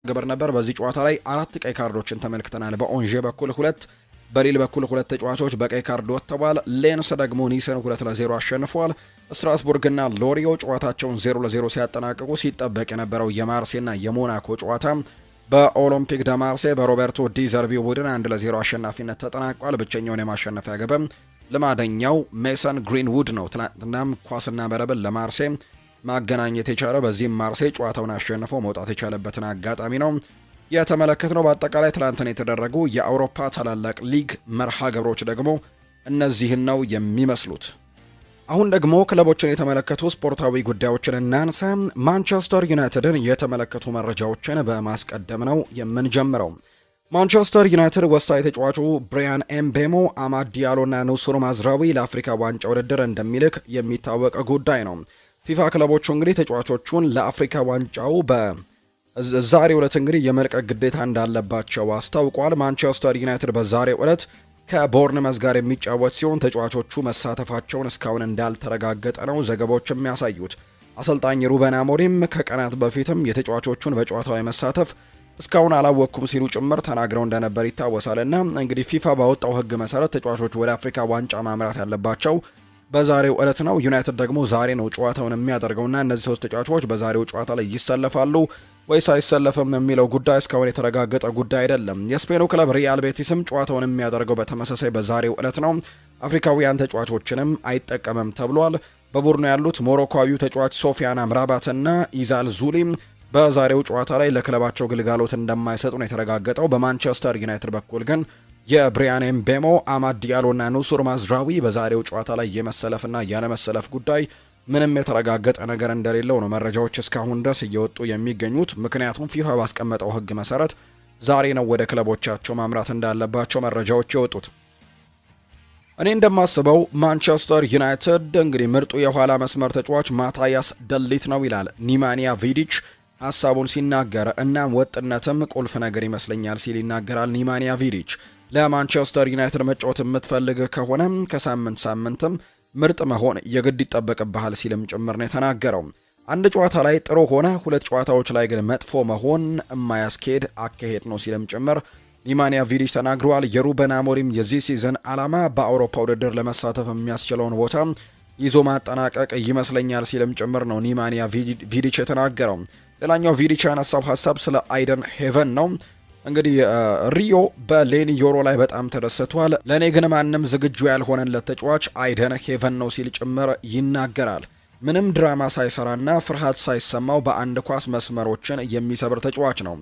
ግብር ነበር። በዚህ ጨዋታ ላይ 4 ቀይ ካርዶችን ተመልክተናል። በኦንዤ በኩል 2፣ በሊል በኩል 2 ተጫዋቾች በቀይ ካርድ ወጥተዋል። ሌንስ ደግሞ ኒስን 2-0 አሸንፏል። ስትራስቡርግና ሎሪዮ ጨዋታቸውን 0-0 ሲያጠናቅቁ ሲጠበቅ የነበረው የማርሴና የሞናኮ ጨዋታ በኦሎምፒክ ደ ማርሴ በሮቤርቶ ዲ ዘርቢ ቡድን 1-0 አሸናፊነት ተጠናቋል። ብቸኛውን የማሸነፊያ ግብም ልማደኛው ሜሰን ግሪንውድ ነው። ትናንትናም ኳስና መረብን ለማርሴ ማገናኘት የቻለው በዚህም ማርሴ ጨዋታውን አሸንፎ መውጣት የቻለበትን አጋጣሚ ነው የተመለከትነው። በአጠቃላይ ትናንትና የተደረጉ የአውሮፓ ታላላቅ ሊግ መርሃ ግብሮች ደግሞ እነዚህን ነው የሚመስሉት። አሁን ደግሞ ክለቦችን የተመለከቱ ስፖርታዊ ጉዳዮችን እናንሳ። ማንቸስተር ዩናይትድን የተመለከቱ መረጃዎችን በማስቀደም ነው የምንጀምረው። ማንቸስተር ዩናይትድ ወሳኝ ተጫዋቹ ብሪያን ኤምቤሞ፣ አማድ ዲያሎ እና ኑሱር ማዝራዊ ለአፍሪካ ዋንጫ ውድድር እንደሚልክ የሚታወቅ ጉዳይ ነው። ፊፋ ክለቦቹ እንግዲህ ተጫዋቾቹን ለአፍሪካ ዋንጫው በዛሬው ዕለት እንግዲህ የመልቀቅ ግዴታ እንዳለባቸው አስታውቋል። ማንቸስተር ዩናይትድ በዛሬው ዕለት ከቦርንመዝ ጋር የሚጫወት ሲሆን ተጫዋቾቹ መሳተፋቸውን እስካሁን እንዳልተረጋገጠ ነው ዘገባዎች የሚያሳዩት። አሰልጣኝ ሩበን አሞሪም ከቀናት በፊትም የተጫዋቾቹን በጨዋታው ላይ መሳተፍ እስካሁን አላወቅኩም ሲሉ ጭምር ተናግረው እንደነበር ይታወሳል። እና እንግዲህ ፊፋ ባወጣው ሕግ መሰረት ተጫዋቾቹ ወደ አፍሪካ ዋንጫ ማምራት ያለባቸው በዛሬው ዕለት ነው። ዩናይትድ ደግሞ ዛሬ ነው ጨዋታውን የሚያደርገውና እነዚህ 3 ተጫዋቾች በዛሬው ጨዋታ ላይ ይሰለፋሉ ወይስ አይሰለፍም የሚለው ጉዳይ እስካሁን የተረጋገጠ ጉዳይ አይደለም። የስፔኑ ክለብ ሪያል ቤቲስም ጨዋታውን የሚያደርገው በተመሳሳይ በዛሬው ዕለት ነው። አፍሪካውያን ተጫዋቾችንም አይጠቀምም ተብሏል። በቡድኑ ያሉት ሞሮኮዊው ተጫዋች ሶፊያን አምራባትና ኢዛል ዙሊም በዛሬው ጨዋታ ላይ ለክለባቸው ግልጋሎት እንደማይሰጡ ነው የተረጋገጠው። በማንቸስተር ዩናይትድ በኩል ግን የብሪያን ኤምቤሞ፣ አማድ ዲያሎና ኑሱር ማዝራዊ በዛሬው ጨዋታ ላይ የመሰለፍና ያለመሰለፍ ጉዳይ ምንም የተረጋገጠ ነገር እንደሌለው ነው መረጃዎች እስካሁን ድረስ እየወጡ የሚገኙት። ምክንያቱም ፊፋ ባስቀመጠው ሕግ መሰረት ዛሬ ነው ወደ ክለቦቻቸው ማምራት እንዳለባቸው መረጃዎች የወጡት። እኔ እንደማስበው ማንቸስተር ዩናይትድ እንግዲህ ምርጡ የኋላ መስመር ተጫዋች ማታያስ ደሊት ነው ይላል ኒማንያ ቪዲች ሀሳቡን ሲናገር። እናም ወጥነትም ቁልፍ ነገር ይመስለኛል ሲል ይናገራል ኒማንያ ቪዲች። ለማንቸስተር ዩናይትድ መጫወት የምትፈልግ ከሆነ ከሳምንት ሳምንትም ምርጥ መሆን የግድ ይጠበቅብሃል ሲልም ጭምር ነው የተናገረው። አንድ ጨዋታ ላይ ጥሩ ሆነ፣ 2 ጨዋታዎች ላይ ግን መጥፎ መሆን የማያስኬድ አካሄድ ነው ሲልም ጭምር ኒማንያ ቪዲች ተናግረዋል። የሩበን አሞሪም የዚህ ሲዝን ዓላማ በአውሮፓ ውድድር ለመሳተፍ የሚያስችለውን ቦታ ይዞ ማጠናቀቅ ይመስለኛል ሲልም ጭምር ነው ኒማንያ ቪዲች የተናገረው። ሌላኛው ቪዲች ያነሳው ሀሳብ ስለ አይደን ሄቨን ነው። እንግዲህ ሪዮ በሌኒ ዮሮ ላይ በጣም ተደስቷል። ለእኔ ግን ማንም ዝግጁ ያልሆነለት ተጫዋች አይደን ሄቨን ነው ሲል ጭምር ይናገራል። ምንም ድራማ ሳይሰራና ፍርሃት ሳይሰማው በአንድ ኳስ መስመሮችን የሚሰብር ተጫዋች ነው።